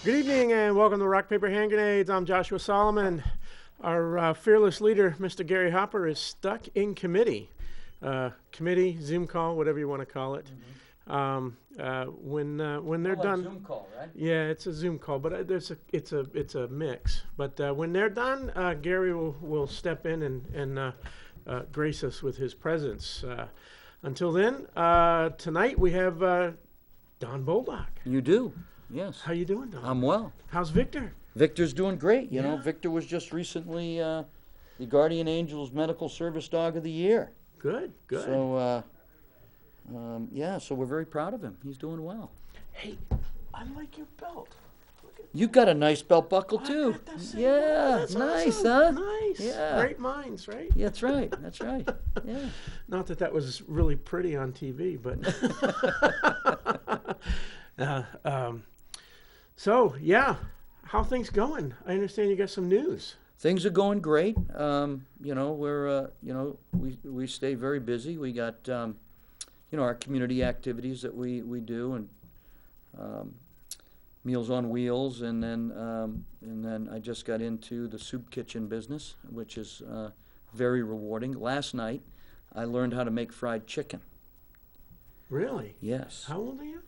Good evening and welcome to Rock, Paper, Hand Grenades. I'm Joshua Solomon. Our fearless leader, Mr. Gary Hopper, is stuck in committee. Committee, Zoom call, whatever you want to call it. When they're done, Zoom call, right? yeah, it's a Zoom call, but it's a mix. But when they're done, Gary will step in and grace us with his presence. Until then, tonight we have Don Bolduc. You do, yes. How you doing, Don? I'm well. How's Victor? Victor's doing great. You know, Yeah. Victor was just recently the Guardian Angels Medical Service Dog of the Year. Good. So, yeah, so we're very proud of him. He's doing well. Hey, I like your belt. Look at You got a nice belt buckle, I too. got the same one. Yeah, That's nice, awesome. huh? Nice. Yeah. Great minds, right? Yeah, that's right. That's right. Yeah. Not that was really pretty on TV, but. So, yeah, how things going? I understand you got some news. Things are going great. You know, we're we stay very busy. We got our community activities that we do, and Meals on Wheels, and then I just got into the soup kitchen business, which is very rewarding. Last night, I learned how to make fried chicken. Really? Yes. How old are you?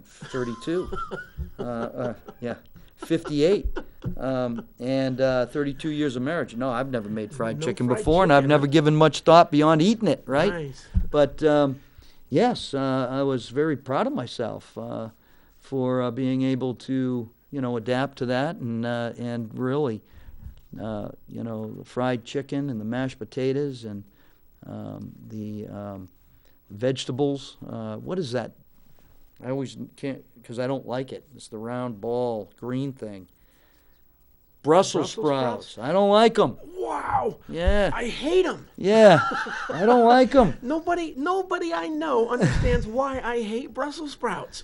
32. Yeah, 58. And 32 years of marriage. No, I've never made fried No chicken fried before, and I've chicken, never huh? given much thought beyond eating it, right? Nice. But yes, I was very proud of myself for being able to, adapt to that, and really, the fried chicken and the mashed potatoes and the vegetables. What is that? I always can't, because I don't like it. It's the round ball green thing. Brussels sprouts. I don't like them. Wow. Yeah. I hate them. Yeah. I don't like them. Nobody I know understands why I hate Brussels sprouts.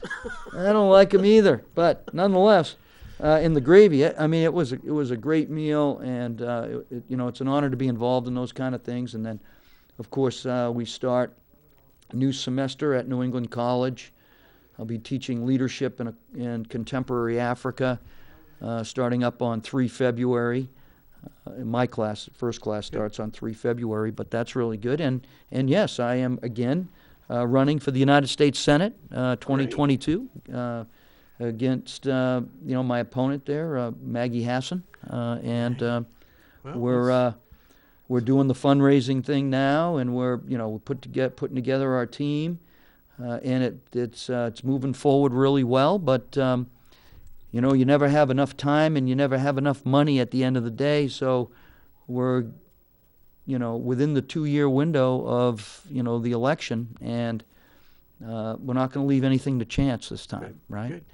I don't like them either. But nonetheless, in the gravy, it was a great meal, and it's an honor to be involved in those kind of things. And then, of course, we start a new semester at New England College. I'll be teaching leadership in contemporary Africa, starting up on 3 February. In my class, first class starts on 3 February, but that's really good. And yes, I am again running for the United States Senate 2022 against my opponent there, Maggie Hassan, and we're doing the fundraising thing now, and we're putting together our team. And it's moving forward really well, but you never have enough time and you never have enough money at the end of the day. So we're within the 2-year window of the election, and we're not going to leave anything to chance this time, Good, right? Good.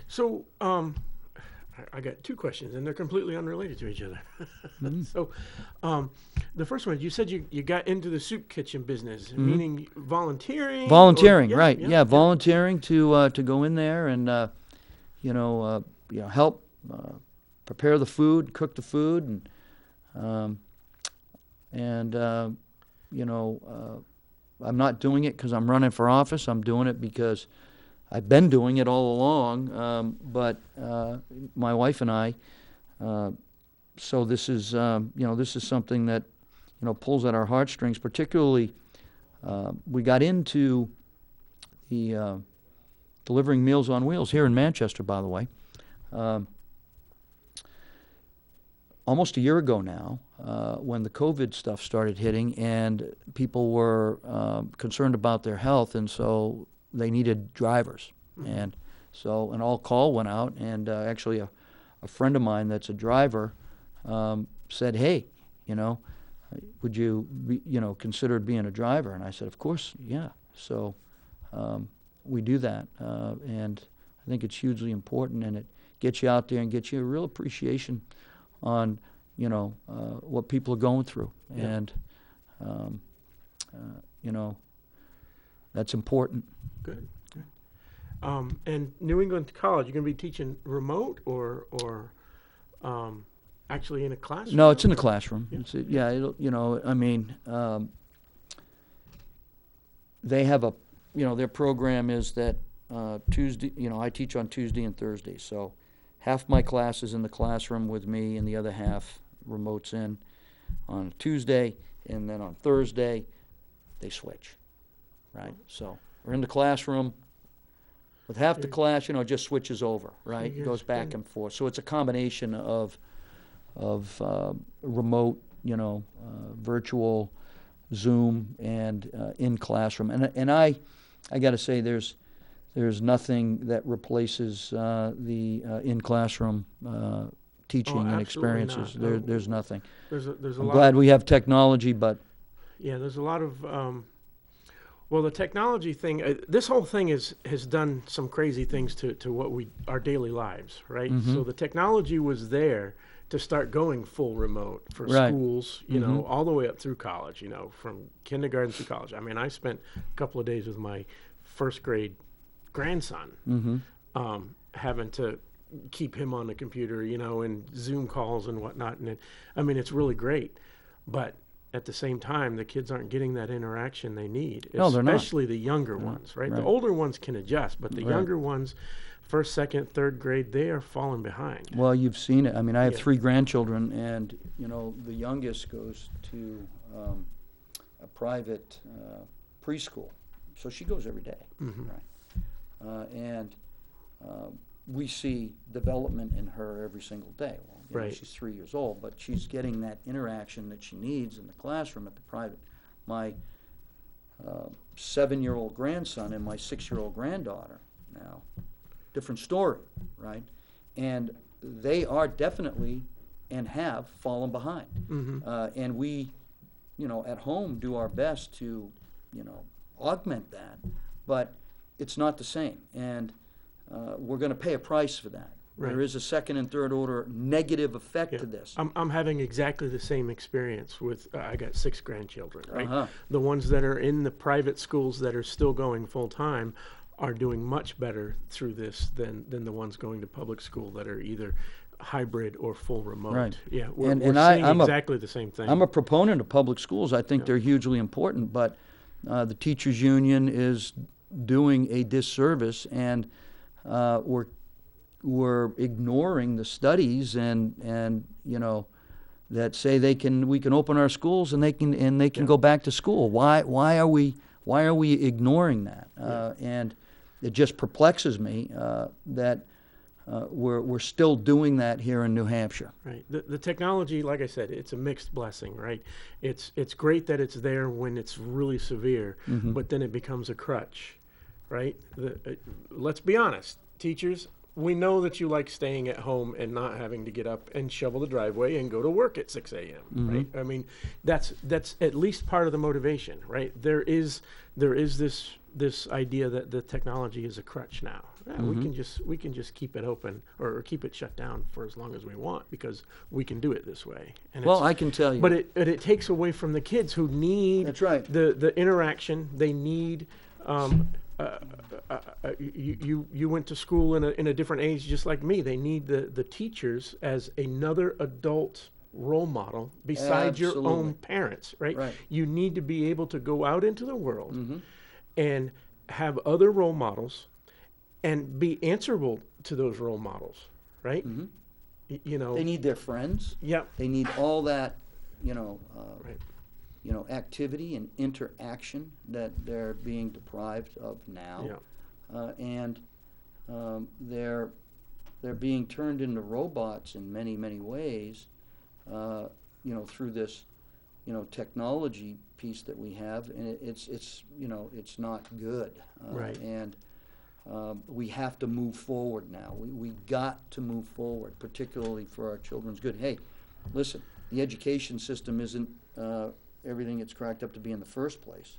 So I got 2 questions, and they're completely unrelated to each other. So the first one, you said you got into the soup kitchen business, meaning volunteering? Volunteering, or, right? Yeah, volunteering to go in there and help prepare the food, cook the food, and I'm not doing it because I'm running for office. I'm doing it because I've been doing it all along, but my wife and I. So this is something that pulls at our heartstrings. Particularly, we got into the delivering Meals on Wheels here in Manchester, by the way, almost a year ago now, when the COVID stuff started hitting, and people were concerned about their health, and so they needed drivers. And so an all-call went out, and actually a friend of mine that's a driver said, hey, would you consider being a driver? And I said, of course, yeah. So we do that, and I think it's hugely important, and it gets you out there and gets you a real appreciation on what people are going through. Yeah. And that's important. Good. And New England College, you're going to be teaching remote or actually in a classroom? No, it's in the classroom. Yeah. They have their program is that Tuesday, I teach on Tuesday and Thursday, so half my class is in the classroom with me, and the other half remotes in on Tuesday, and then on Thursday they switch, right? So we're in the classroom with half the class, it just switches over, right? It goes back and forth. So it's a combination of remote, virtual, Zoom, and in classroom. And I got to say, there's nothing that replaces the in classroom teaching and experiences. There's nothing. There's a I'm lot glad we have technology, but yeah, there's a lot of well, the technology thing. This whole thing has done some crazy things to what our daily lives, right? So the technology was there to start going full remote for schools, all the way up through college, from kindergarten through college. I mean, I spent a couple of days with my first grade grandson, having to keep him on the computer, and Zoom calls and whatnot. And it's really great. But at the same time, the kids aren't getting that interaction they need, No, they're not. especially the younger ones, right? The older ones can adjust, but the younger ones, first, second, third grade, they are falling behind. Well, you've seen it. I mean, I have 3 grandchildren, and the youngest goes to a private preschool, so she goes every day, right? And we see development in her every single day. Well, she's 3 years old, but she's getting that interaction that she needs in the classroom at the private. My 7-year-old grandson and my 6-year-old granddaughter now. Different story, right? And they are definitely and have fallen behind. And we, at home do our best to, augment that, but it's not the same. And we're going to pay a price for that. Right. There is a second and third order negative effect to this. I'm having exactly the same experience with, I got 6 grandchildren, right? The ones that are in the private schools that are still going full time are doing much better through this than the ones going to public school that are either hybrid or full remote. Right. Yeah, we're seeing I'm exactly the same thing. I'm a proponent of public schools. I think they're hugely important, but the teachers union is doing a disservice, and we're ignoring the studies and that say we can open our schools and they can go back to school. Why are we ignoring that? And it just perplexes me that we're still doing that here in New Hampshire. Right. The technology, like I said, it's a mixed blessing, right? It's great that it's there when it's really severe, but then it becomes a crutch, right? Let's be honest, teachers. We know that you like staying at home and not having to get up and shovel the driveway and go to work at 6 a.m. Right? I mean, that's at least part of the motivation, right? There is this idea that the technology is a crutch now. Yeah, we can just keep it open or keep it shut down for as long as we want because we can do it this way. And well, I can tell you, but it takes away from the kids who need that's right. the interaction. They need. You went to school in a different age just like me. They need the teachers as another adult role model besides your own parents, right? You need to be able to go out into the world and have other role models and be answerable to those role models, right? They need their friends. Yep. They need all that, activity and interaction that they're being deprived of now. And they're being turned into robots in many, many ways, through this, technology piece that we have, and it's not good. And we have to move forward now. We got to move forward, particularly for our children's good. Hey, listen, the education system isn't everything it's cracked up to be in the first place.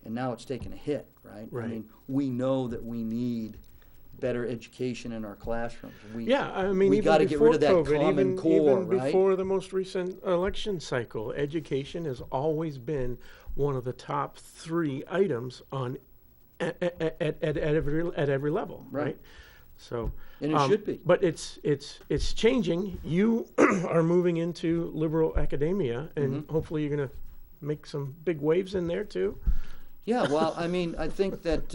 And now it's taken a hit, right? I mean, we know that we need better education in our classrooms. We got to get rid of that COVID, Common Core, even right? before the most recent election cycle, education has always been one of the top 3 items on at every level, right? So, and it should be. But it's changing. You are moving into liberal academia, and hopefully you're going to make some big waves in there too. Yeah, well, I mean, I think that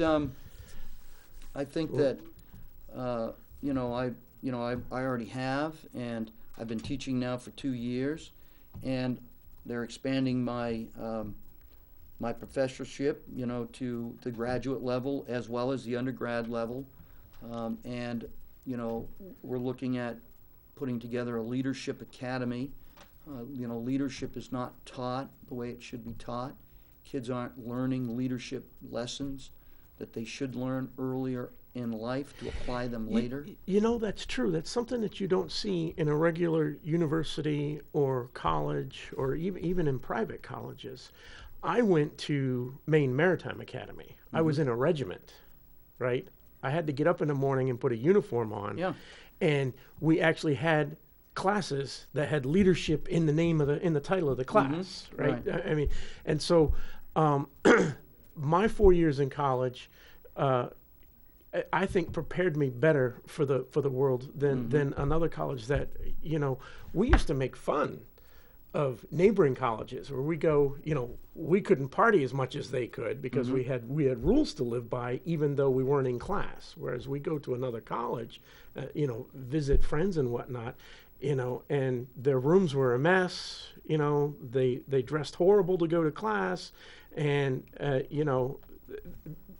I already have, and I've been teaching now for 2 years, and they're expanding my my professorship, to the graduate level as well as the undergrad level, and we're looking at putting together a leadership academy. Leadership is not taught the way it should be taught. Kids aren't learning leadership lessons that they should learn earlier in life to apply them later. That's true. That's something that you don't see in a regular university or college or even in private colleges. I went to Maine Maritime Academy. I was in a regiment, right? I had to get up in the morning and put a uniform on. Yeah. And we actually had classes that had leadership in the name of in the title of the class, right? I mean, and so my 4 years in college, I think prepared me better for the world than another college that, we used to make fun of neighboring colleges where we go, we couldn't party as much as they could because we had rules to live by, even though we weren't in class. Whereas we go to another college, visit friends and whatnot, and their rooms were a mess. They dressed horrible to go to class, and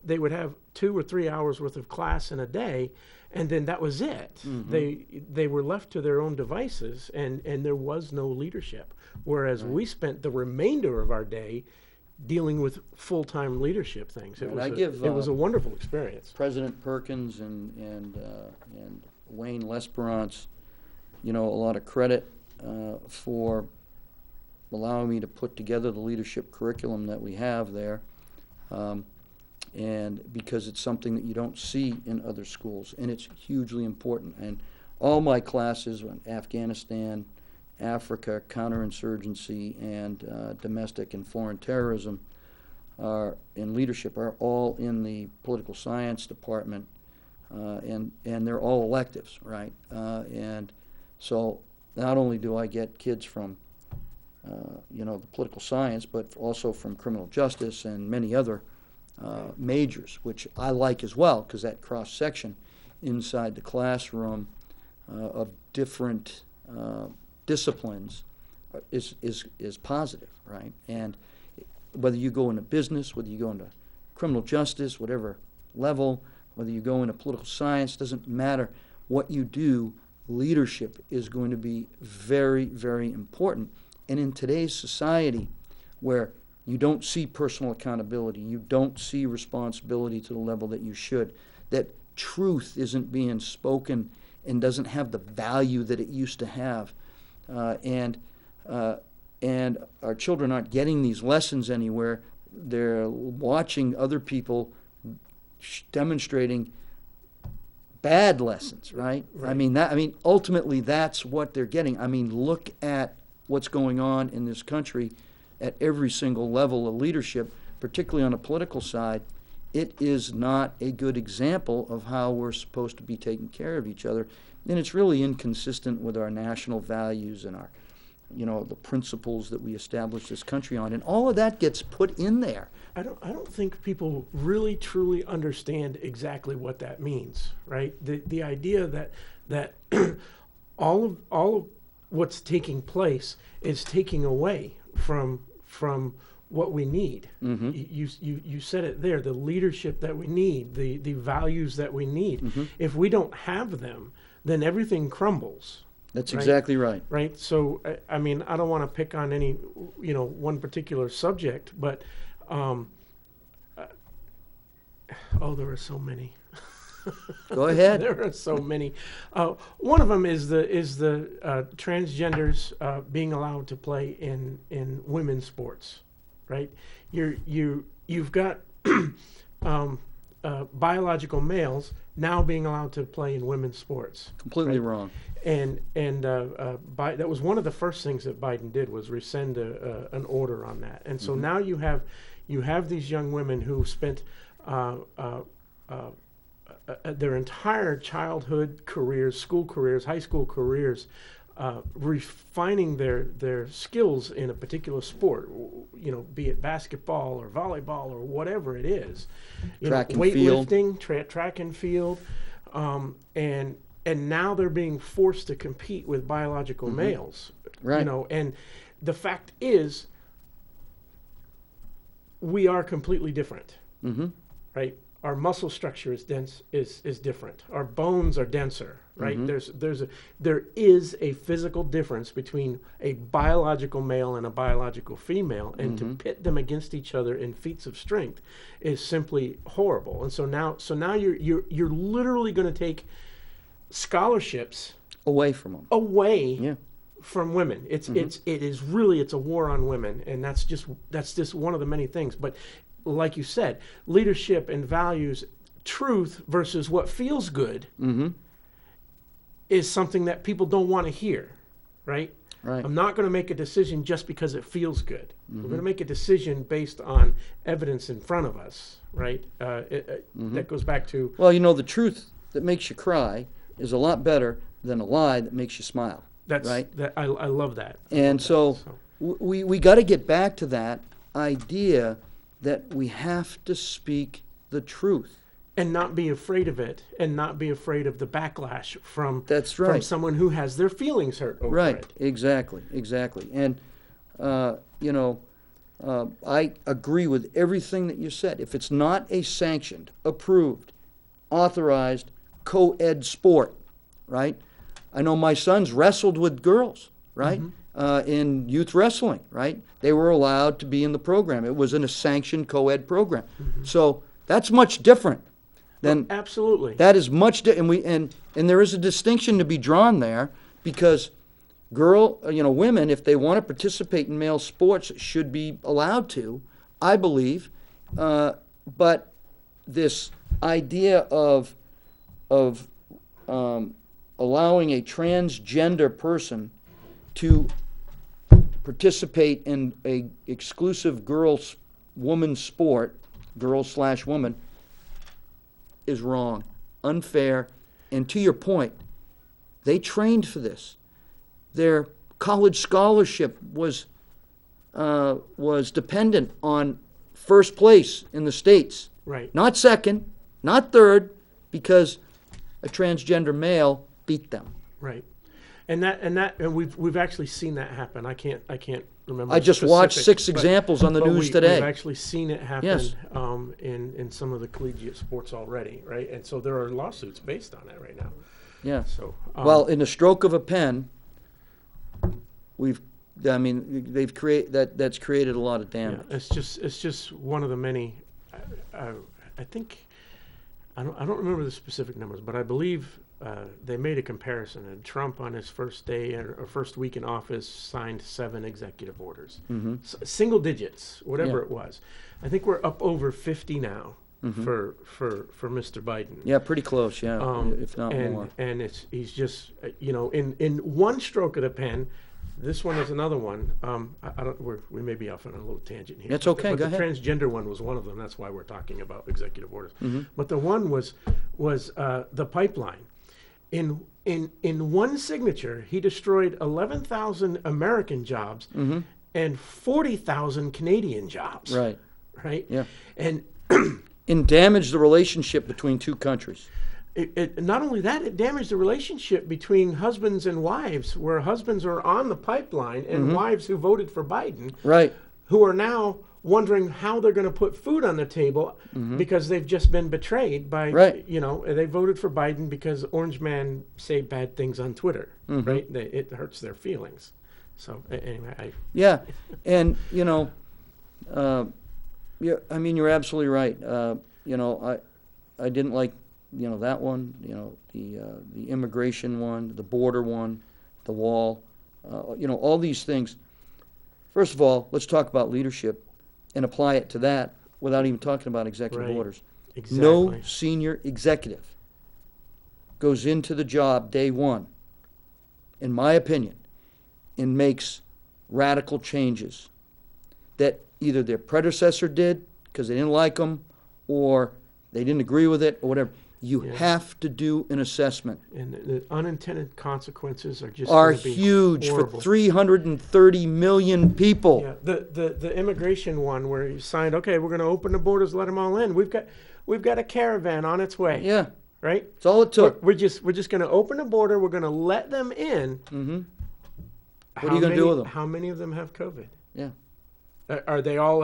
they would have 2 or 3 hours worth of class in a day, and then that was it. They were left to their own devices, and there was no leadership. Whereas we spent the remainder of our day dealing with full-time leadership things. It was a wonderful experience. President Perkins and Wayne Lesperance, a lot of credit for allowing me to put together the leadership curriculum that we have there. And because it's something that you don't see in other schools, and it's hugely important. And all my classes on Afghanistan, Africa, counterinsurgency, and domestic and foreign terrorism are in leadership are all in the political science department, and they're all electives, right? And so not only do I get kids from the political science, but also from criminal justice and many other majors, which I like as well, because that cross-section inside the classroom of different disciplines is positive, right? And whether you go into business, whether you go into criminal justice, whatever level, whether you go into political science, doesn't matter what you do, leadership is going to be very, very important. And in today's society, where you don't see personal accountability, you don't see responsibility to the level that you should, that truth isn't being spoken and doesn't have the value that it used to have, and our children aren't getting these lessons anywhere. They're watching other people demonstrating bad lessons, right? I mean, ultimately, that's what they're getting. I mean, look at what's going on in this country at every single level of leadership, particularly on the political side. It is not a good example of how we're supposed to be taking care of each other, and it's really inconsistent with our national values and our, the principles that we established this country on, and all of that gets put in there. I don't think people really truly understand exactly what that means, right? The idea that all of what's taking place is taking away from what we need. You said it there, the leadership that we need, the values that we need. If we don't have them, then everything crumbles. That's exactly right. Right. So I mean, I don't want to pick on any one particular subject, but there are so many. Go ahead. There are so many. One of them is the transgenders being allowed to play in women's sports, right? You've got biological males now being allowed to play in women's sports. Completely right? wrong. And that was one of the first things that Biden did, was rescind an order on that. And so now you have these young women who spent their entire childhood careers, school careers, high school careers, refining their skills in a particular sport, be it basketball or volleyball or whatever it is, track and field. weightlifting, track and field, and and now they're being forced to compete with biological males. Right. You know, and the fact is, we are completely different, right? Our muscle structure is dense, is different. Our bones are denser, right? There is a physical difference between a biological male and a biological female, and to pit them against each other in feats of strength is simply horrible. And so now you're literally going to take scholarships Away from them. away Yeah. from women. It's a war on women, and that's just one of the many things. But like you said, leadership and values, truth versus what feels good, is something that people don't want to hear, right? Right. I'm not going to make a decision just because it feels good. We're going to make a decision based on evidence in front of us, right? That goes back to Well, you know, the truth that makes you cry is a lot better than a lie that makes you smile. Right? I love that. And so we got to get back to that idea that we have to speak the truth. And not be afraid of it, and not be afraid of the backlash from That's right. from someone who has their feelings hurt over Right, it. exactly. And, you know, I agree with everything that you said. If it's not a sanctioned, approved, authorized, co-ed sport, right? I know my sons wrestled with girls, right? In youth wrestling, right? They were allowed to be in the program. It was in a sanctioned co-ed program. So that's much different than Absolutely. that is much and there is a distinction to be drawn there, because women, if they want to participate in male sports, should be allowed to, I believe. But this idea of allowing a transgender person to participate in a exclusive woman sport, girl/woman, is wrong, unfair, and to your point, they trained for this. Their college scholarship was dependent on first place in the States, Right. not second, not third, because a transgender male beat them. Right. And we've actually seen that happen. I can't remember. I just watched specifics, 6 examples on the news we've today. actually seen it happen Yes. in some of the collegiate sports already, right? And so there are lawsuits based on that right now. Yeah. So Well, in the stroke of a pen, they've created that's created a lot of yeah, damage. it's just one of the many. I think I don't remember the specific numbers, but I believe they made a comparison, and Trump on his first day or first week in office signed 7 executive orders, single digits, whatever Yeah. it was. I think we're up over 50 now for Mr. Biden. Yeah, pretty close. Yeah, if not more. And he's just in one stroke of the pen. This one is another one. We may be off on a little tangent here. That's okay, But go the ahead. transgender one was one of them. That's why we're talking about executive orders. But the one was the pipeline. In one signature, he destroyed 11,000 American jobs and 40,000 Canadian jobs. Right. Right. Yeah. And Damaged the relationship between two countries. it not only that, it damaged the relationship between husbands and wives, where husbands are on the pipeline and wives who voted for Biden, Right. who are now wondering how they're going to put food on the table because they've just been betrayed by, Right. they voted for Biden because Orange Man say bad things on Twitter, right? It hurts their feelings. So anyway, Yeah, and you're absolutely right. I didn't like that one. The immigration one, the border one, the wall. All these things. First of all, let's talk about leadership and apply it to that without even talking about executive Right. orders. exactly. No senior executive goes into the job day one, in my opinion, and makes radical changes that either their predecessor did because they didn't like them or they didn't agree with it or whatever. You Yeah. have to do an assessment. And the unintended consequences are just Are gonna be huge horrible. for 330 million people. Yeah, the immigration one where you signed, okay, we're going to open the borders, let them all in. We've got a caravan on its way. Yeah. right? That's all it took. We're just going to open the border. We're going to let them in. Mm-hmm. What are you going to do with them? How many of them have COVID? Yeah. Are they all?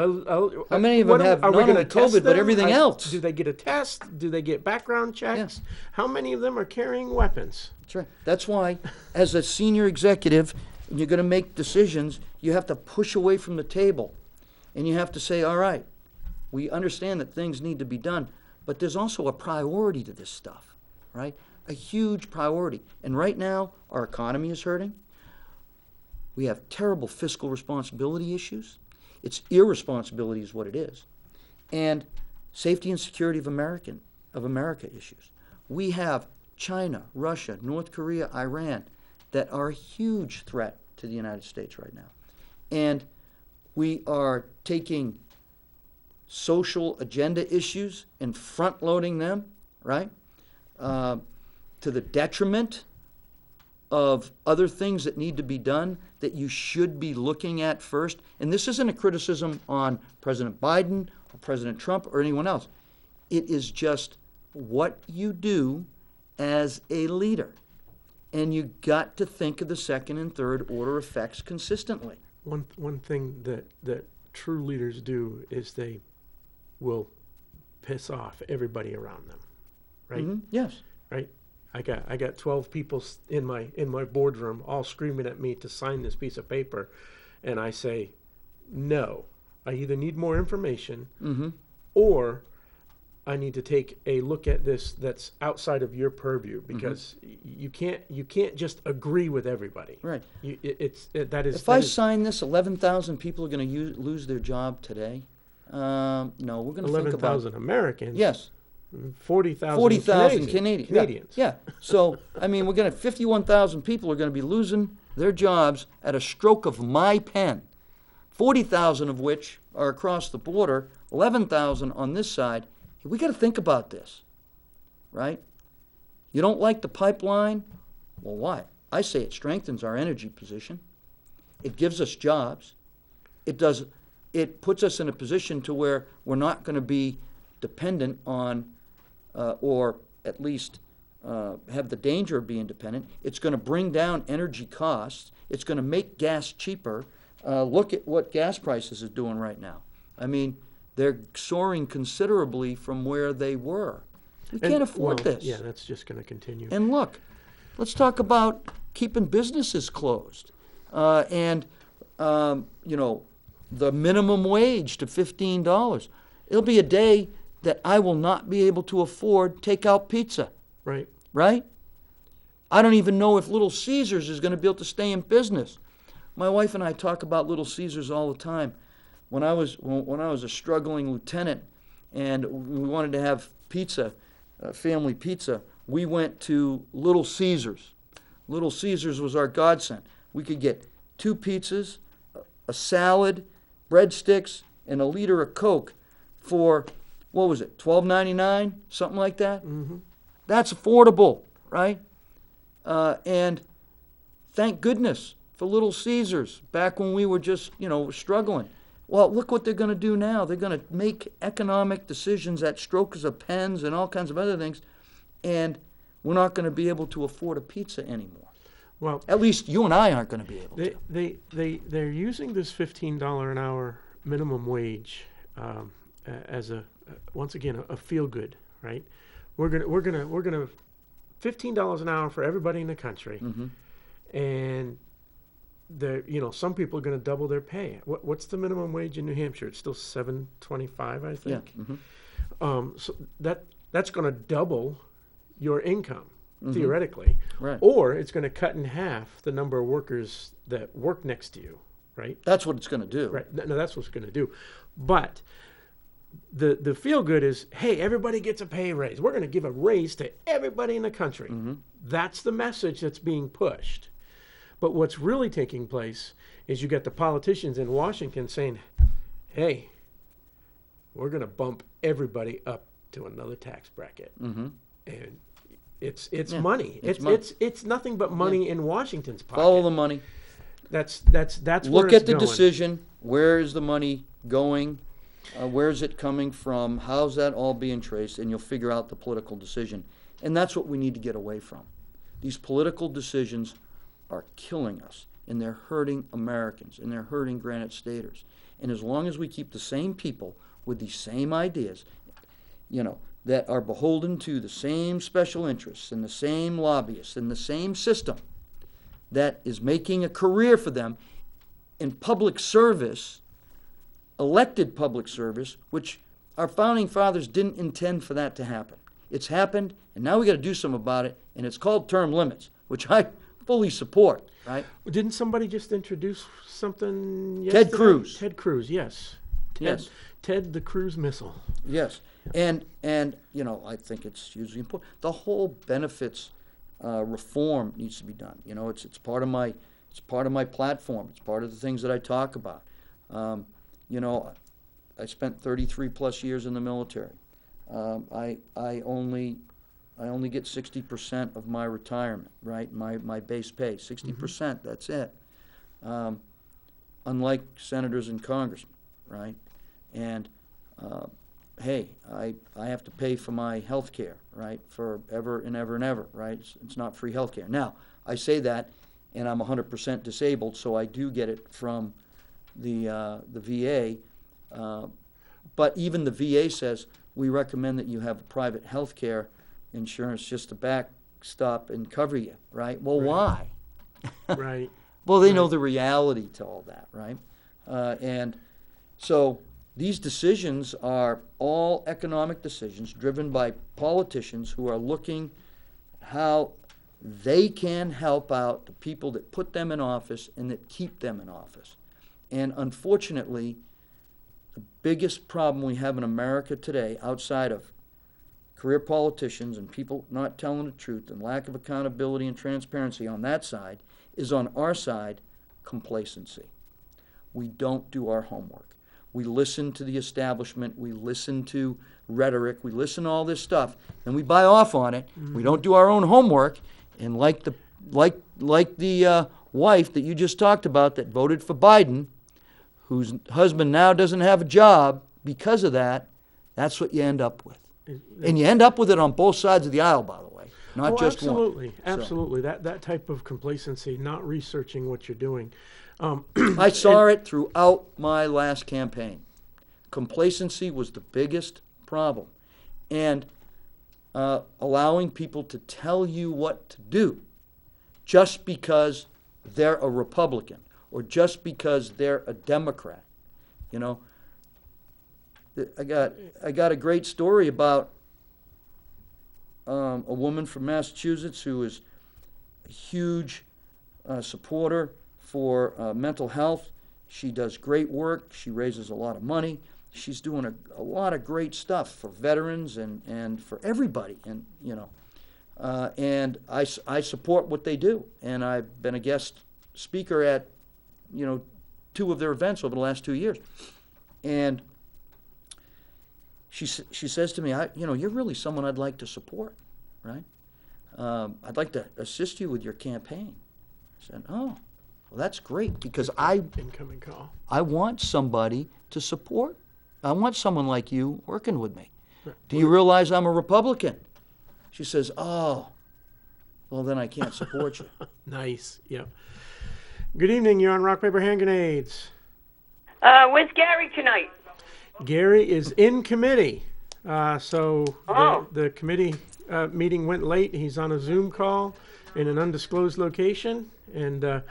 How many of them have are we not gonna only test COVID, but them? everything else? Do they get a test? Do they get background checks? Yeah. How many of them are carrying weapons? That's right. That's why, as a senior executive, and you're going to make decisions, you have to push away from the table. And you have to say, all right, we understand that things need to be done, but there's also a priority to this stuff, right? A huge priority. And right now, our economy is hurting. We have terrible fiscal responsibility issues. It's irresponsibility is what it is. And safety and security of America issues. We have China, Russia, North Korea, Iran that are a huge threat to the United States right now. And we are taking social agenda issues and front-loading them, right, to the detriment of other things that need to be done that you should be looking at first. And this isn't a criticism on President Biden or President Trump or anyone else. It is just what you do as a leader. And you got to think of the second and third order effects consistently. One thing that true leaders do is they will piss off everybody around them, right? Mm-hmm. Yes. Right. I got 12 people in my boardroom all screaming at me to sign this piece of paper, and I say, no. I either need more information, Mm-hmm. or I need to take a look at this that's outside of your purview, because you can't just agree with everybody. Right. If I sign this, 11,000 people are going to lose their job today. No, we're going to think about 11,000 Americans. Yes. 40,000 Canadians. Yeah. So, I mean, we're going to 51,000 people are going to be losing their jobs at a stroke of my pen. 40,000 of which are across the border, 11,000 on this side. We got to think about this, right? You don't like the pipeline? Well, why? I say it strengthens our energy position. It gives us jobs. It puts us in a position to where we're not going to be dependent on, or at least have the danger of being dependent. It's going to bring down energy costs. It's going to make gas cheaper. Look at what gas prices are doing right now. I mean, they're soaring considerably from where they were. We can't afford this. Yeah, that's just going to continue. And look, let's talk about keeping businesses closed. And the minimum wage to $15. It'll be a day that I will not be able to afford takeout pizza. Right. Right? I don't even know if Little Caesars is going to be able to stay in business. My wife and I talk about Little Caesars all the time. When I was a struggling lieutenant and we wanted to have pizza, family pizza, we went to Little Caesars. Little Caesars was our godsend. We could get 2 pizzas, a salad, breadsticks, and a liter of Coke for, what was it, $12.99, something like that? Mm-hmm. That's affordable, right? And thank goodness for Little Caesars back when we were just, struggling. Well, look what they're going to do now. They're going to make economic decisions at strokes of pens and all kinds of other things, and we're not going to be able to afford a pizza anymore. Well, at least you and I aren't going to be able to. They're using this $15 an hour minimum wage as once again a feel good, right? We're gonna $15 an hour for everybody in the country, and some people are going to double their pay. What's the minimum wage in New Hampshire? It's still $7.25, I think. Yeah. So that's going to double your income theoretically, right? Or it's going to cut in half the number of workers that work next to you, right? That's what it's going to do. Right. No, that's what it's going to do. But the feel good is, hey, everybody gets a pay raise. We're going to give a raise to everybody in the country. That's the message that's being pushed. But what's really taking place is you got the politicians in Washington saying, hey, we're going to bump everybody up to another tax bracket. And it's money. It's nothing but money in Washington's pocket. Follow the money. That's where it's going. Look at the decision. Where is the money going? Where is it coming from? How's that all being traced? And you'll figure out the political decision. And that's what we need to get away from. These political decisions are killing us, and they're hurting Americans, and they're hurting Granite Staters. And as long as we keep the same people with these same ideas, that are beholden to the same special interests and the same lobbyists and the same system that is making a career for them in public service, elected public service, which our founding fathers didn't intend for that to happen. It's happened, and now we got to do something about it, and it's called term limits, which I fully support, right? Didn't somebody just introduce something yesterday? Ted Cruz. Ted Cruz, yes. Yes. Ted the Cruz missile. Yes. And I think it's hugely important. The whole benefits reform needs to be done. It's part of my platform. It's part of the things that I talk about. I spent 33 plus years in the military. I only get 60% of my retirement, right? My base pay, 60%. That's it. Unlike senators and congressmen, right? And hey, I have to pay for my health care, right, forever and ever and ever, right? It's not free health care. Now, I say that, and I'm 100% disabled, so I do get it from the VA. But even the VA says, we recommend that you have private health care insurance just to backstop and cover you, right? Well, Right. why? Right. Well, they Right. know the reality to all that, right? And so these decisions are all economic decisions driven by politicians who are looking how they can help out the people that put them in office and that keep them in office. And unfortunately, the biggest problem we have in America today, outside of career politicians and people not telling the truth and lack of accountability and transparency on that side, is on our side, complacency. We don't do our homework. We listen to the establishment, we listen to rhetoric, we listen to all this stuff, and we buy off on it. We don't do our own homework, and like the wife that you just talked about that voted for Biden, whose husband now doesn't have a job because of that, that's what you end up with. And you end up with it on both sides of the aisle, by the way, not just absolutely, one. absolutely. That type of complacency, not researching what you're doing. I saw it throughout my last campaign. Complacency was the biggest problem. And allowing people to tell you what to do just because they're a Republican or just because they're a Democrat. I got a great story about a woman from Massachusetts who is a huge supporter for mental health. She does great work. She raises a lot of money. She's doing a lot of great stuff for veterans and for everybody. And and I support what they do. And I've been a guest speaker at 2 of their events over the last 2 years. And she says to me, you're really someone I'd like to support, right? I'd like to assist you with your campaign. I said, oh. Well, that's great because Incoming call. I want somebody to support. I want someone like you working with me. Right. Do you realize I'm a Republican? She says, oh, well, then I can't support you. Nice. Yep. Good evening. You're on Rock, Paper, Hand Grenades. Where's Gary tonight? Gary is in committee. So Oh. the committee meeting went late. He's on a Zoom call in an undisclosed location, and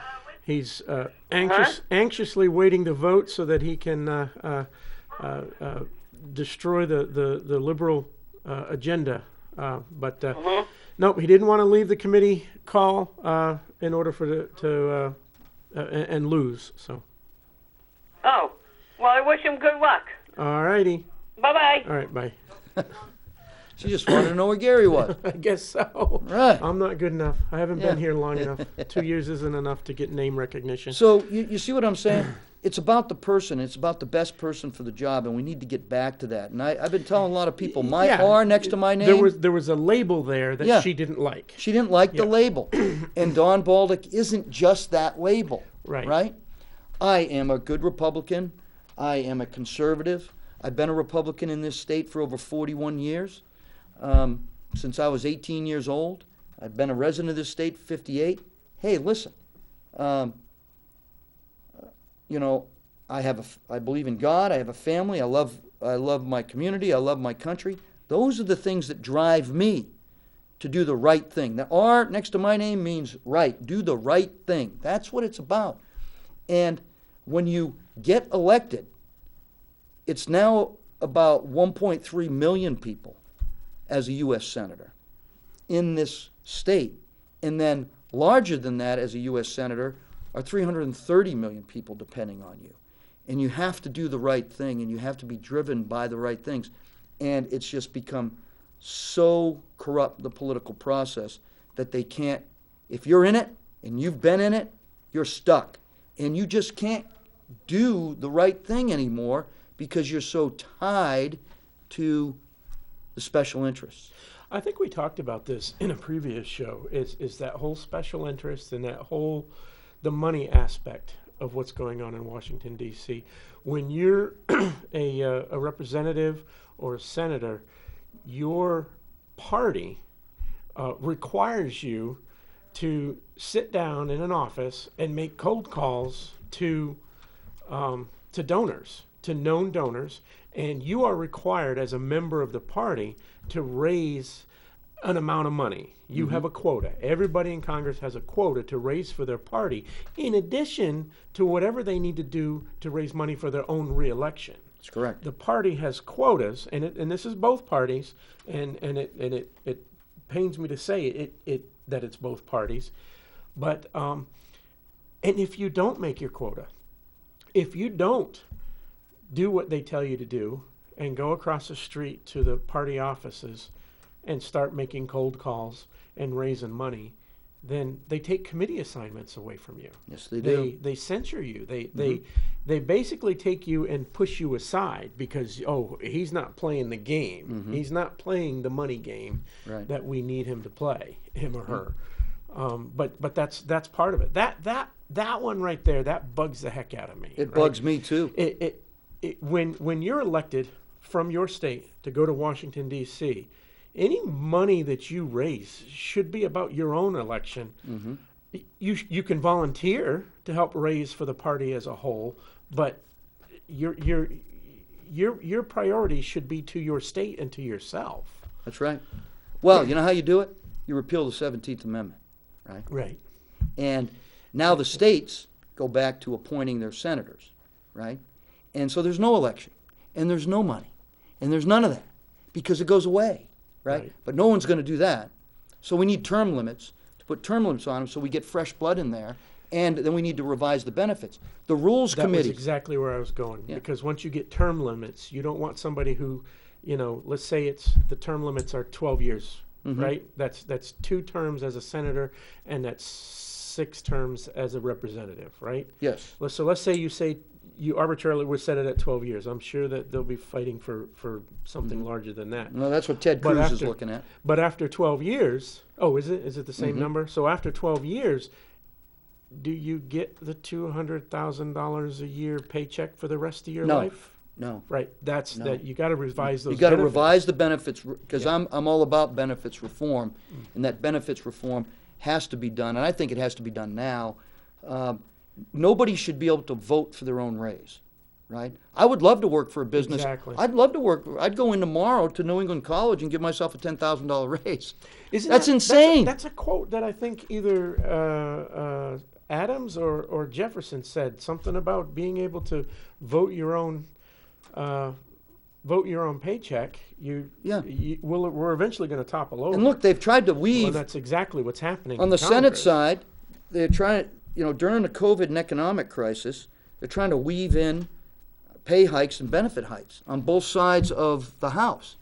he's anxiously waiting to vote so that he can destroy the liberal agenda. But nope, he didn't want to leave the committee call in order for and lose. So. Oh. Well, I wish him good luck. All righty. Bye-bye. All right. Bye. She just wanted to know where Gary was. I guess so. Right. I'm not good enough. I haven't been Yeah. here long enough. 2 years isn't enough to get name recognition. So you see what I'm saying? It's about the person. It's about the best person for the job, and we need to get back to that. And I've been telling a lot of people, my Yeah. R next to my name, There was a label there that Yeah. she didn't like. she didn't like the Yeah. label. And Don Bolduc isn't just that label. Right. Right? I am a good Republican. I am a conservative. I've been a Republican in this state for over 41 years. since I was 18 years old. I've been a resident of this state 58. Hey, listen, you know, I believe in God. I have a family. I love my community. I love my country. Those are the things that drive me to do the right thing. The R next to my name means right. Do the right thing. That's what it's about. And when you get elected, it's now about 1.3 million people as a U.S. Senator in this state. And then larger than that as a U.S. Senator are 330 million people depending on you. And you have to do the right thing, and you have to be driven by the right things. And it's just become so corrupt, the political process, that they can't, if you're in it and you've been in it, you're stuck. And you just can't do the right thing anymore because you're so tied to the special interests. I think we talked about this in a previous show, is that whole special interest and that whole, the money aspect of what's going on in Washington, D.C. When you're a representative or a senator, your party requires you to sit down in an office and make cold calls to donors, to known donors, and you are required as a member of the party to raise an amount of money. You have a quota. Everybody in Congress has a quota to raise for their party, in addition to whatever they need to do to raise money for their own reelection. That's correct. The party has quotas, and this is both parties, and it pains me to say that it's both parties, but and if you don't make your quota, if you don't do what they tell you to do and go across the street to the party offices and start making cold calls and raising money, then they take committee assignments away from you. Yes, they do. They censure you. They basically take you and push you aside because, oh, he's not playing the game. He's not playing the money game that we need him to play, him or her. But that's part of it. That one right there, that bugs the heck out of me. It bugs me too. When you're elected from your state to go to Washington, D.C., any money that you raise should be about your own election. You can volunteer to help raise for the party as a whole, but your priority should be to your state and to yourself. That's right. Well, you know how you do it? You repeal the 17th Amendment, right? Right. And now the states go back to appointing their senators, right? And so there's no election, and there's no money, and there's none of that because it goes away, right? But no one's going to do that. So we need term limits to put term limits on them so we get fresh blood in there, and then we need to revise the benefits. The Rules Committee. That was exactly where I was going, because once you get term limits, you don't want somebody who, let's say the term limits are 12 years, right? That's 2 terms as a senator, and that's 6 terms as a representative, right? Yes. So let's say you arbitrarily would set it at 12 years. I'm sure that they'll be fighting for something larger than that. No, that's what Ted Cruz is looking at. But after 12 years, is it the same number? So after 12 years, do you get the $200,000 a year paycheck for the rest of your life? No. Right. That's that. You got to revise those. You got to revise the benefits because I'm all about benefits reform, and that benefits reform has to be done, and I think it has to be done now. Nobody should be able to vote for their own raise, right? I would love to work for a business. Exactly. I'd love to work. I'd go in tomorrow to New England College and give myself a $10,000 raise. That's insane. That's a quote that I think either Adams or Jefferson said, something about being able to vote your own paycheck. We're eventually going to topple over. And look, they've tried to weave. Well, that's exactly what's happening on the Senate side. They're trying to. During the COVID and economic crisis, they're trying to weave in pay hikes and benefit hikes on both sides of the House.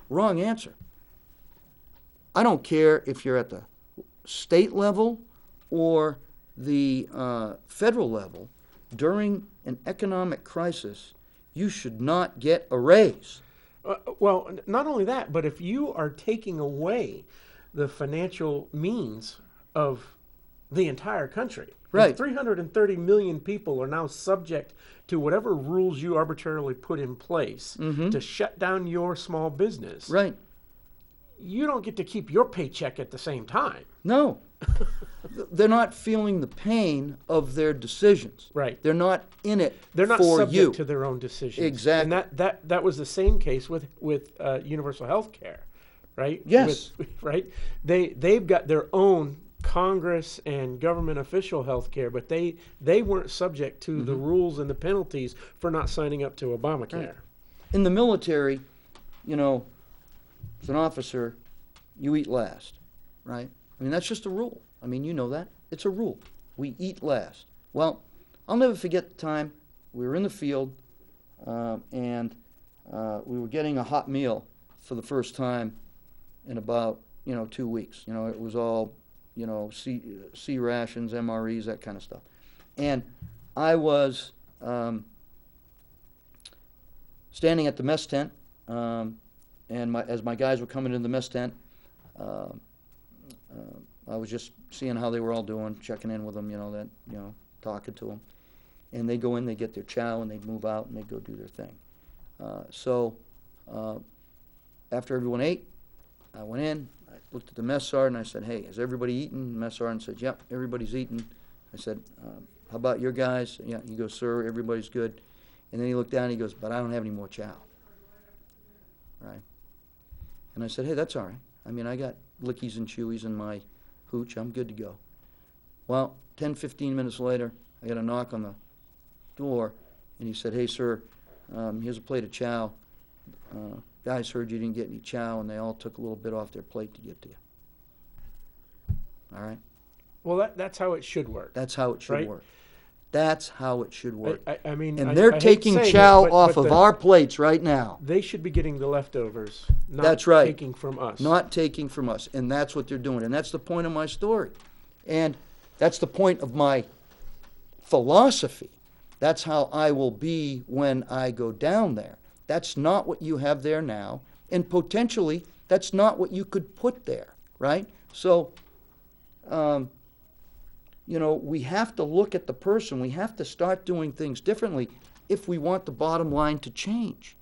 Wrong answer. I don't care if you're at the state level or the federal level. During an economic crisis, you should not get a raise. Well, not only that, but if you are taking away the financial means of the entire country. Right. And 330 million people are now subject to whatever rules you arbitrarily put in place to shut down your small business. Right. you don't get to keep your paycheck at the same time. No. They're not feeling the pain of their decisions. Right. They're not in it They're not for subject you. to their own decisions. Exactly. And that was the same case with universal health care, right? Yes. Right? They've got their own Congress and government official health care, but they weren't subject to the rules and the penalties for not signing up to Obamacare. Right. In the military, you know, as an officer, you eat last, right? I mean, that's just a rule. I mean, you know that. It's a rule. We eat last. Well, I'll never forget the time we were in the field and we were getting a hot meal for the first time in about, 2 weeks. It was all, C rations, MREs, that kind of stuff. And I was standing at the mess tent, and as my guys were coming into the mess tent, I was just seeing how they were all doing, checking in with them, talking to them. And they go in, they get their chow, and they'd move out, and they'd go do their thing. So after everyone ate, I went in, I looked at the mess sergeant, and I said, "Hey, has everybody eaten?" The mess sergeant said, "Yep, everybody's eaten." I said, "How about your guys?" "Yeah." He goes, "Sir, everybody's good." And then he looked down, and he goes, "But I don't have any more chow." Right? And I said, "Hey, that's all right. I mean, I got lickies and chewies in my hooch. I'm good to go." Well, 10, 15 minutes later, I got a knock on the door, and he said, "Hey, sir, here's a plate of chow. Guys heard you didn't get any chow, and they all took a little bit off their plate to get to you." All right? Well, that's how it should work. That's how it should Right? work. That's how it should work. I mean, And I they're hate taking saying chow it, off but of our plates right now. They should be getting the leftovers, not That's right. taking from us. Not taking from us. And that's what they're doing. And that's the point of my story. And that's the point of my philosophy. That's how I will be when I go down there. That's not what you have there now. And potentially, that's not what you could put there, right? So, we have to look at the person. We have to start doing things differently if we want the bottom line to change.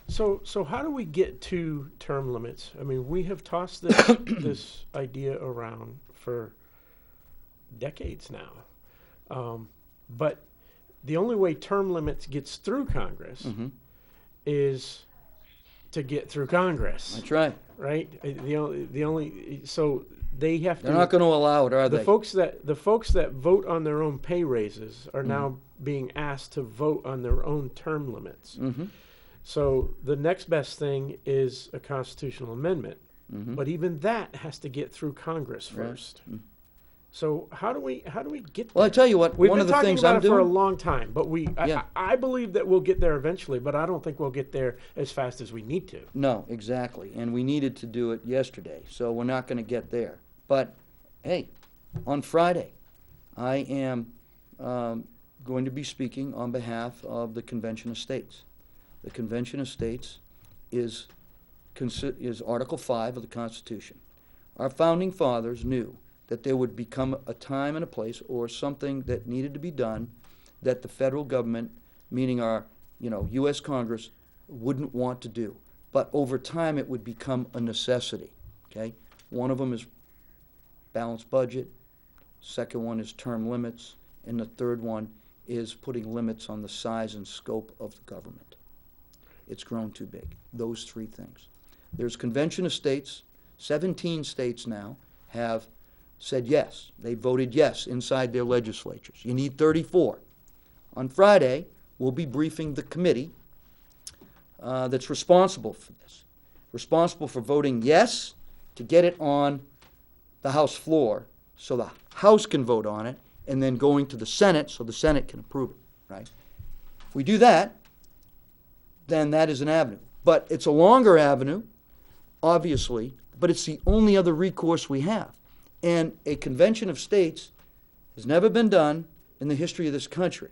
So how do we get to term limits? I mean, we have tossed this idea around for decades now. But the only way term limits gets through Congress is to get through Congress. That's right. Right? The only so they have to. They're not going to allow it, are the they? folks that vote on their own pay raises are now being asked to vote on their own term limits. So the next best thing is a constitutional amendment, but even that has to get through Congress first. So how do we get there? Well, I tell you what, We've one been of the talking things about I'm it for a doing. long time, but Yeah. I believe that we'll get there eventually, but I don't think we'll get there as fast as we need to. No, exactly. And we needed to do it yesterday, so we're not going to get there. But, hey, on Friday, I am going to be speaking on behalf of the Convention of States. The Convention of States is Article 5 of the Constitution. Our founding fathers knew that there would become a time and a place or something that needed to be done that the federal government, meaning our, U.S. Congress, wouldn't want to do. But over time, it would become a necessity, okay? One of them is balanced budget, second one is term limits, and the third one is putting limits on the size and scope of the government. It's grown too big, those three things. There's Convention of States. 17 states now have said yes. They voted yes inside their legislatures. You need 34. On Friday, we'll be briefing the committee that's responsible for this, responsible for voting yes to get it on the House floor so the House can vote on it, and then going to the Senate so the Senate can approve it, right? If we do that, then that is an avenue. But it's a longer avenue, obviously, but it's the only other recourse we have. And a convention of states has never been done in the history of this country.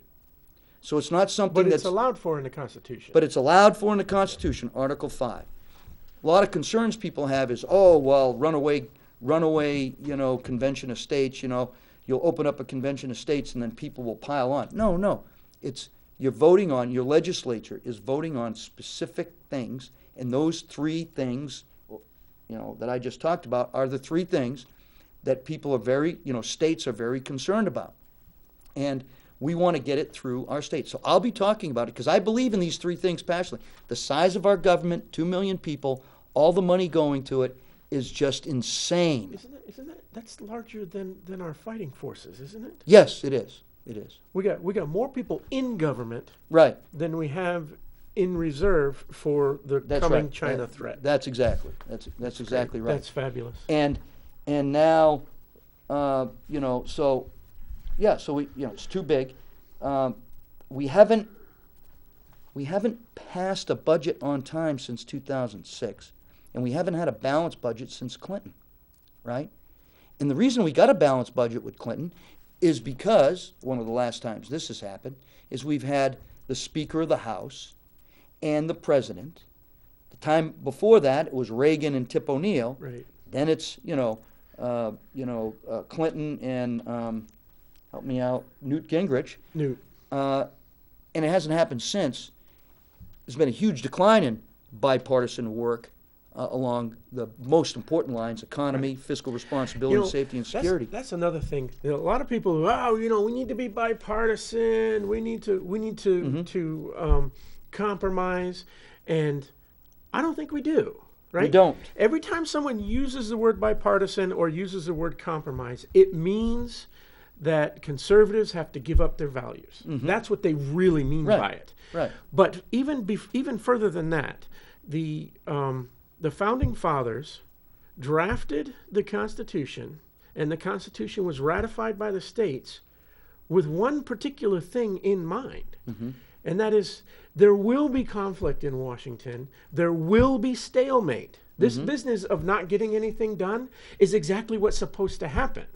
So it's not something But it's that's... allowed for in the Constitution. But it's allowed for in the Constitution, Article 5. A lot of concerns people have is, oh, well, runaway, convention of states, you'll open up a convention of states and then people will pile on. No. You're voting on, your legislature is voting on specific things, and those three things that I just talked about are the three things that people are very, states are very concerned about. And we want to get it through our state. So I'll be talking about it because I believe in these three things passionately. The size of our government, 2 million people, all the money going to it is just insane. Isn't that that's larger than our fighting forces, isn't it? Yes, it is. It is. We got more people in government Right. than we have in reserve for the That's coming right. China threat. That's exactly. That's exactly right. That's fabulous. And now, so we, it's too big. We haven't passed a budget on time since 2006, and we haven't had a balanced budget since Clinton, right? And the reason we got a balanced budget with Clinton is because, one of the last times this has happened, is we've had the Speaker of the House and the President. The time before that, it was Reagan and Tip O'Neill. Right. Then it's, Clinton and, help me out, Newt Gingrich. Newt. And it hasn't happened since. There's been a huge decline in bipartisan work along the most important lines: economy, fiscal responsibility, safety, and security. That's another thing. A lot of people, we need to be bipartisan. We need to compromise, and I don't think we do. Right? We don't. Every time someone uses the word bipartisan or uses the word compromise, it means that conservatives have to give up their values. That's what they really mean by it. Right. But even further than that, the founding fathers drafted the Constitution, and the Constitution was ratified by the states with one particular thing in mind. And that is, there will be conflict in Washington. There will be stalemate. This business of not getting anything done is exactly what's supposed to happen.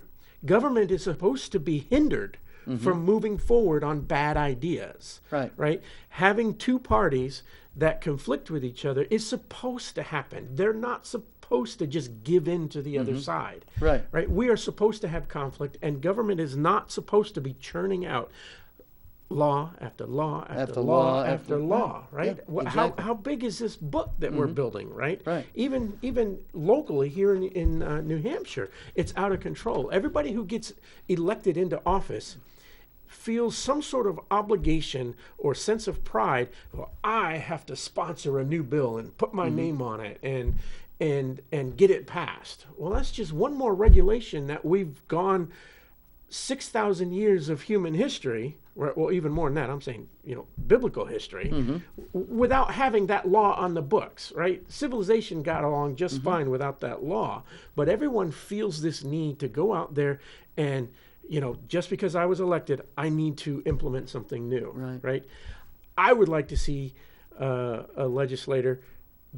Government is supposed to be hindered from moving forward on bad ideas. Right? Having two parties that conflict with each other is supposed to happen. They're not supposed to just give in to the other side. Right? We are supposed to have conflict, and government is not supposed to be churning out law after law after law after law, right? Yeah, exactly. How big is this book that we're building, right? Right. Even locally here in New Hampshire, it's out of control. Everybody who gets elected into office feels some sort of obligation or sense of pride. Well, I have to sponsor a new bill and put my name on it and get it passed. Well, that's just one more regulation that we've gone 6,000 years of human history, well, even more than that, I'm saying, biblical history, without having that law on the books, right? Civilization got along just fine without that law, but everyone feels this need to go out there and, just because I was elected, I need to implement something new, right? I would like to see a legislator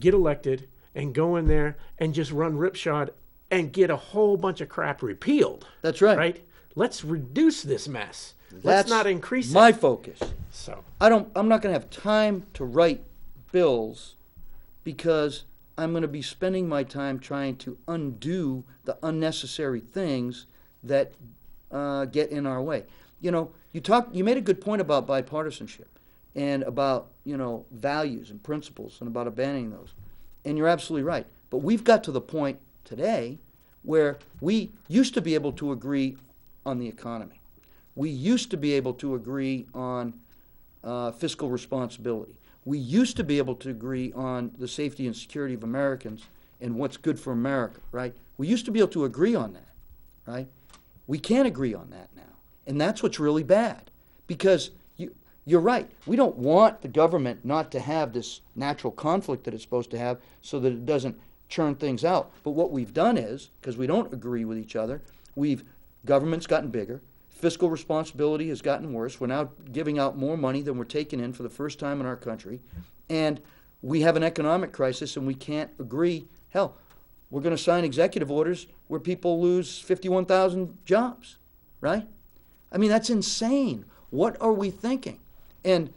get elected and go in there and just run ripshod and get a whole bunch of crap repealed. That's right. Right? Let's reduce this mess. Let's That's not increase my it. focus. So I'm not going to have time to write bills because I'm going to be spending my time trying to undo the unnecessary things that get in our way. You made a good point about bipartisanship and about, values and principles and about abandoning those. And you're absolutely right. But we've got to the point today where we used to be able to agree on the economy. We used to be able to agree on fiscal responsibility. We used to be able to agree on the safety and security of Americans and what's good for America, right? We used to be able to agree on that, right? We can't agree on that now. And that's what's really bad. Because you're right. We don't want the government not to have this natural conflict that it's supposed to have so that it doesn't churn things out. But what we've done is, because we don't agree with each other, government's gotten bigger. Fiscal responsibility has gotten worse. We're now giving out more money than we're taking in for the first time in our country. And we have an economic crisis and we can't agree. Hell, we're going to sign executive orders where people lose 51,000 jobs, right? I mean, that's insane. What are we thinking? And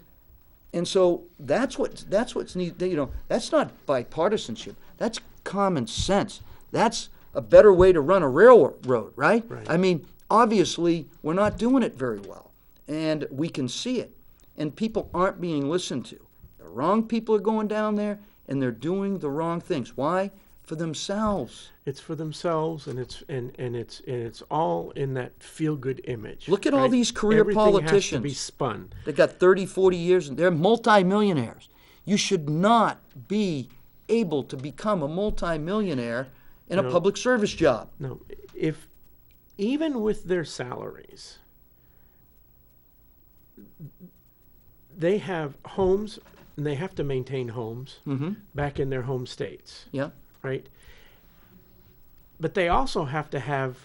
so that's what's needed. That's not bipartisanship. That's common sense. That's a better way to run a railroad, right? I mean, obviously, we're not doing it very well, and we can see it, and people aren't being listened to. The wrong people are going down there, and they're doing the wrong things. Why? for themselves. It's for themselves, and it's all in that feel-good image. Look at all right? these career Everything politicians. has to be spun. They got 30, 40 years, and they're multimillionaires. You should not be able to become a multimillionaire in a public service job. No, if even with their salaries, they have homes, and they have to maintain homes back in their home states, Yeah. right? But they also have to have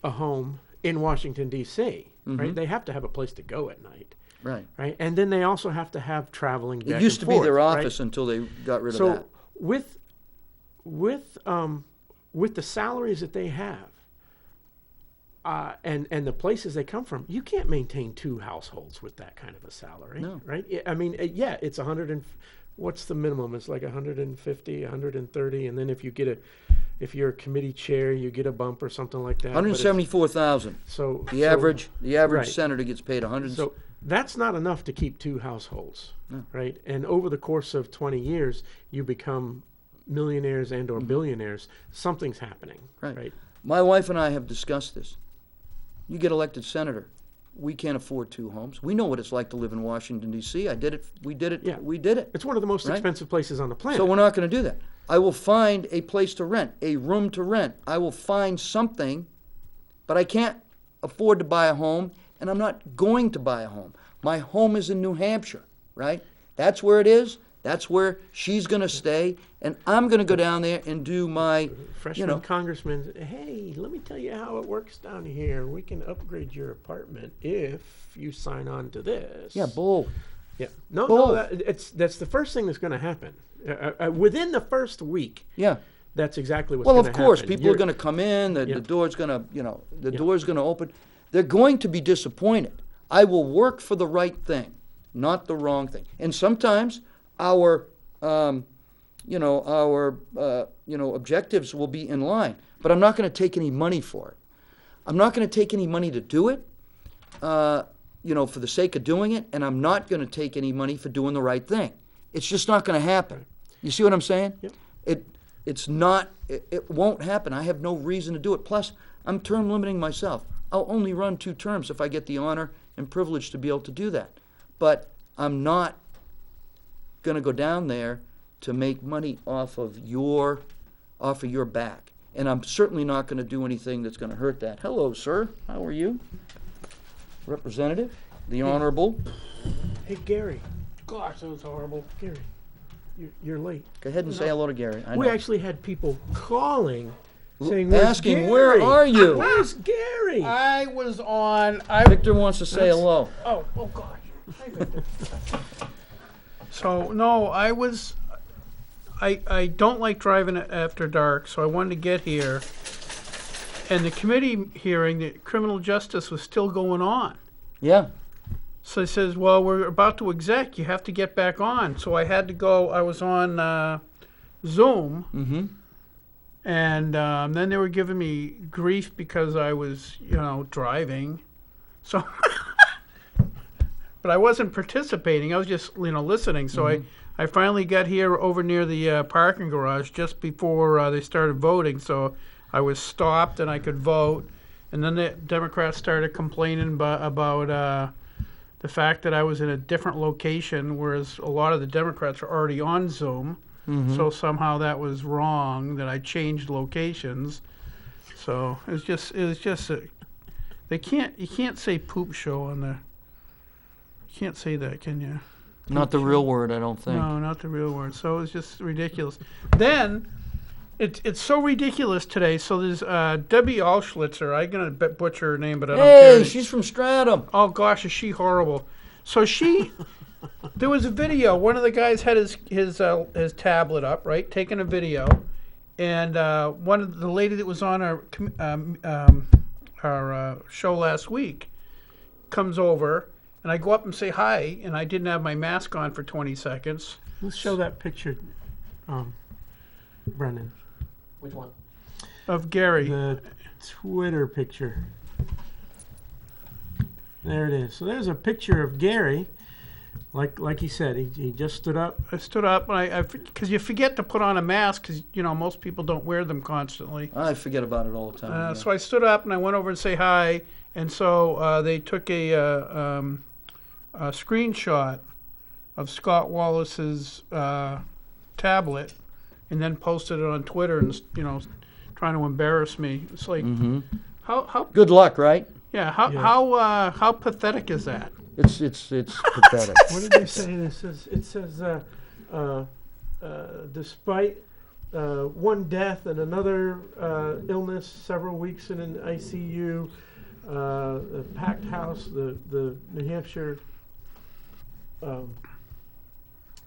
a home in Washington, D.C., right? They have to have a place to go at night, Right. right? And then they also have to have traveling back It used to and be their forth, office right? until they got rid of So that. with the salaries that they have, and the places they come from, you can't maintain 2 households with that kind of a salary, No. right? I mean, yeah, it's 100 and what's the minimum? It's like 150, 130, and then if you're a committee chair, you get a bump or something like that. but it's- 174,000. So The average right. senator gets paid 100. So that's not enough to keep 2 households, right? And over the course of 20 years, you become millionaires and or billionaires. Something's happening, Right. right? My wife and I have discussed this. You get elected senator, we can't afford 2 homes. We know what it's like to live in Washington, D.C. I did it. We did it. Yeah. We did it. It's one of the most Right. expensive places on the planet. So we're not going to do that. I will find a place to rent, a room to rent. I will find something, but I can't afford to buy a home, and I'm not going to buy a home. My home is in New Hampshire, right? That's where it is. That's where she's going to stay, and I'm going to go down there and do my, Freshman congressman, hey, let me tell you how it works down here. We can upgrade your apartment if you sign on to this. yeah, bull. Yeah. No, Bull. that's the first thing that's going to happen. Within the first week, Yeah. that's exactly what's Well, going to of happen. course, people are going to come in. The Yeah. door's going to, the door's going to open. They're going to be disappointed. I will work for the right thing, not the wrong thing. And sometimes our objectives will be in line, but I'm not going to take any money for it. I'm not going to take any money to do it, for the sake of doing it, and I'm not going to take any money for doing the right thing. It's just not going to happen. You see what I'm saying? Yep. It won't happen. I have no reason to do it. Plus, I'm term limiting myself. I'll only run 2 terms if I get the honor and privilege to be able to do that. But I'm not going to go down there to make money off of your back. And I'm certainly not going to do anything that's going to hurt that. Hello, sir. How are you? Representative, the Honorable. Hey, Gary. Gosh, that was horrible. Gary, you're late. Go ahead and say hello to Gary. I We know. actually had people calling, saying, "Where's Asking, Gary? where are you? Where's Gary?" I was on. Victor wants to say hello. Oh gosh. Hi, Victor. So no, I was. I don't like driving after dark, so I wanted to get here. And the committee hearing, the criminal justice was still going on. Yeah. So he says, "Well, we're about to exec. You have to get back on." So I had to go. I was on Zoom. Mm-hmm. And then they were giving me grief because I was, driving. So, but I wasn't participating. I was just, listening. So I finally got here over near the parking garage just before they started voting. So I was stopped and I could vote. And then the Democrats started complaining about the fact that I was in a different location, whereas a lot of the Democrats are already on Zoom. So somehow that was wrong, that I changed locations. So it was just you can't say poop show on the, you can't say that, can you? Not the real word, I don't think. No, not the real word. So it was just ridiculous. Then it's so ridiculous today. So there's Debbie Alschlitzer. I'm gonna butcher her name, but I don't care. Hey, she's from Stratham. Oh gosh, is she horrible? So she, there was a video. One of the guys had his tablet up, right, taking a video, and one of the lady that was on our show last week comes over, and I go up and say hi, and I didn't have my mask on for 20 seconds. Let's show that picture, Brendan. Which one? Of Gary. The Twitter picture. There it is. So there's a picture of Gary like he said, he just stood up. I stood up, and because you forget to put on a mask, because most people don't wear them constantly. I forget about it all the time. Yeah. So I stood up and I went over and say hi, and so they took a screenshot of Scott Wallace's tablet, and then posted it on Twitter, and trying to embarrass me. It's like, how Good luck, right? yeah, how pathetic is that? It's pathetic. What did they say? It says despite one death and another illness, several weeks in an ICU, the packed house, the New Hampshire.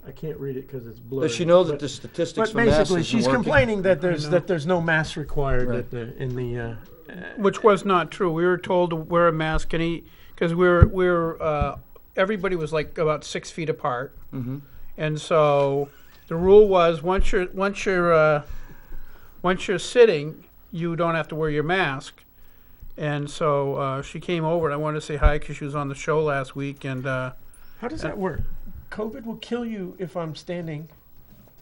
I can't read it because it's blurry. Does she know that the statistics But for masks basically, isn't she's working? complaining that know. there's no mask required Right. in the. Which was not true. We were told to wear a mask and eat, because we're everybody was like about 6 feet apart, and so the rule was once you're sitting, you don't have to wear your mask. And so she came over, and I wanted to say hi because she was on the show last week. And How does that work? COVID will kill you if I'm standing,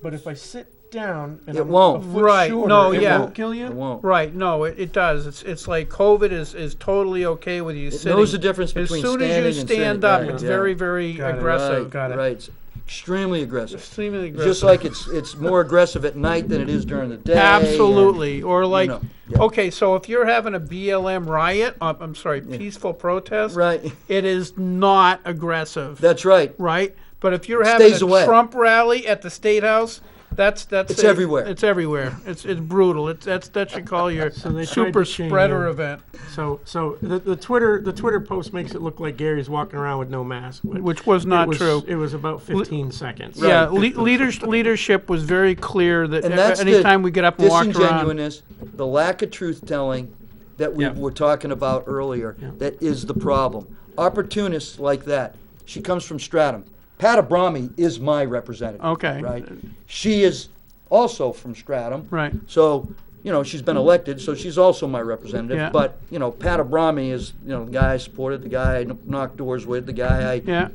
but if I sit down and It I'm won't. a foot Right, shorter, no, it yeah. won't kill you. It won't. right, no, it does. It's like COVID is totally okay with you It sitting. knows the difference As between soon as standing you and stand sitting. up, Right, it's yeah. very, very Got it. aggressive. Right, Got it. right. It's extremely aggressive. Extremely aggressive. Just like it's more aggressive at night than it is during the day. Absolutely. Or like, yeah. okay, so if you're having a BLM riot, I'm sorry, peaceful protest, Right. it is not aggressive, That's right. right? But if you're having Stays a away. Trump rally at the State House, that's It's everywhere. It's everywhere. It's brutal. That should call your So they tried super to chain spreader you. event, So the Twitter post makes it look like Gary's walking around with no mask, which was not true. It was about 15 seconds. Yeah, Right. leadership was very clear that And that's anytime the we get up and walk around, disingenuousness, the lack of truth telling that we Yeah. were talking about earlier, Yeah. that is the problem. Opportunists like that. She comes from Stratham. Pat Abrami is my representative. Okay. Right. She is also from Stratham. right? So, she's been elected, so she's also my representative. Yeah. But, Pat Abrami is, the guy I supported, the guy I knocked doors with, the guy I, Yeah.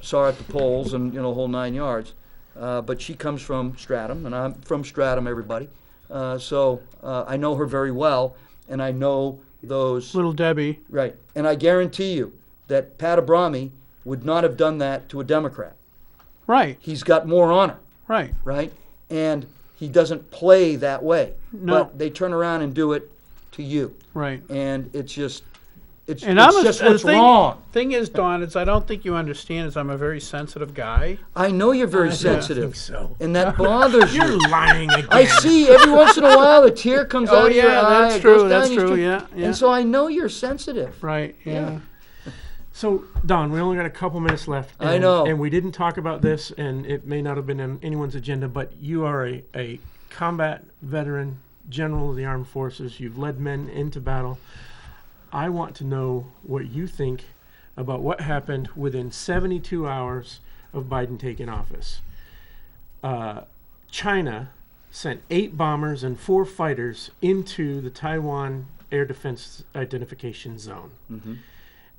saw at the polls and, the whole 9 yards. But she comes from Stratham, and I'm from Stratham, everybody. So I know her very well, and I know those. Little Debbie. Right. And I guarantee you that Pat Abrami would not have done that to a Democrat. Right. He's got more honor. Right. Right? And he doesn't play that way. No. But they turn around and do it to you. Right. And it's just it's And I'm just the what's wrong. Thing is, Don, is I don't think you understand is I'm a very sensitive guy. I know you're very I sensitive. think so. And that bothers You're you. lying again. I see every once in a while a tear comes Oh, out of your yeah, eye. that's it true, goes down that's your true, cheek. yeah, yeah. And so I know you're sensitive. Right. Yeah. So, Don, we only got a couple minutes left. I know. And we didn't talk about this, and it may not have been on anyone's agenda, but you are a combat veteran, general of the armed forces. You've led men into battle. I want to know what you think about what happened within 72 hours of Biden taking office. China sent 8 bombers and 4 fighters into the Taiwan Air Defense Identification Zone.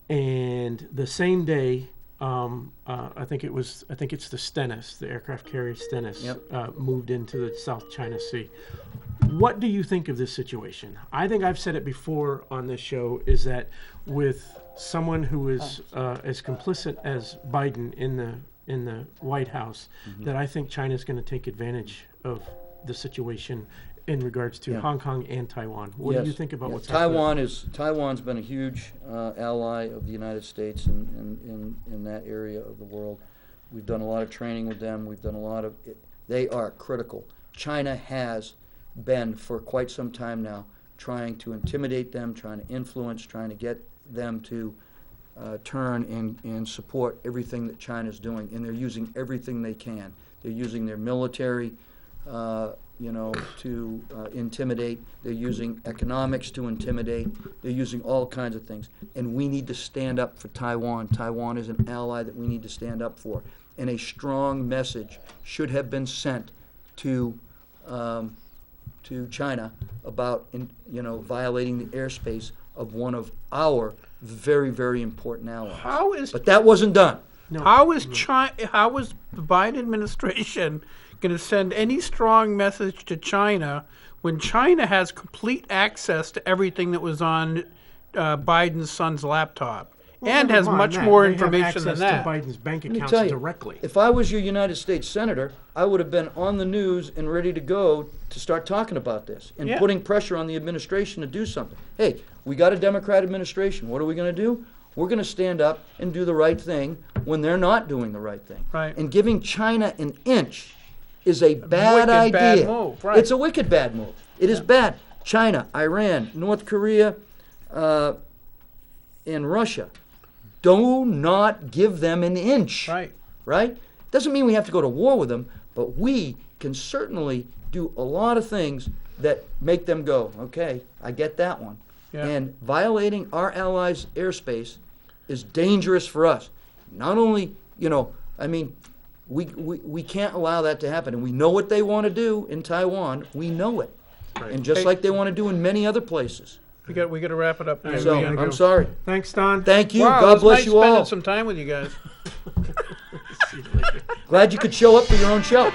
And the same day, I think it's the Stennis, the aircraft carrier Stennis, moved into the South China Sea. What do you think of this situation? I think I've said it before on this show, is that with someone who is as complicit as Biden in the White House, that I think China's going to take advantage of the situation in regards to Hong Kong and Taiwan. What do you think about what's happening? Taiwan's been a huge ally of the United States in that area of the world. We've done a lot of training with them. We've done a lot of they are critical. China has been for quite some time now trying to intimidate them, trying to influence, trying to get them to turn and support everything that China's doing, and they're using everything they can. They're using their military to intimidate. They're using economics to intimidate. They're using all kinds of things. And we need to stand up for Taiwan. Taiwan is an ally that we need to stand up for. And a strong message should have been sent to China about violating the airspace of one of our very, very important allies. But that wasn't done. No. How is How is the Biden administration going to send any strong message to China when China has complete access to everything that was on Biden's son's laptop and never has mind much that. more They have information than access that? to Biden's bank Let me accounts tell you, directly. if I was your United States Senator, I would have been on the news and ready to go to start talking about this and Yeah. putting pressure on the administration to do something. Hey, we got a Democrat administration. What are we going to do? We're going to stand up and do the right thing when they're not doing the right thing. Right. And giving China an inch is a bad wicked idea. bad move, right. It's a wicked bad move. It is bad. China, Iran, North Korea, and Russia. Do not give them an inch. Right. Right? Doesn't mean we have to go to war with them, but we can certainly do a lot of things that make them go, okay, I get that one. Yeah. And violating our allies' airspace is dangerous for us. Not only, I mean, we can't allow that to happen. And we know what they want to do in Taiwan. We know it. Right. And just Hey. like they want to do in many other places. We got to wrap it up. All right, So, we gotta I'm go. sorry. Thanks, Don. Thank you. Wow, it God was bless nice you spending all. some time with you guys. Glad you could show up for your own show.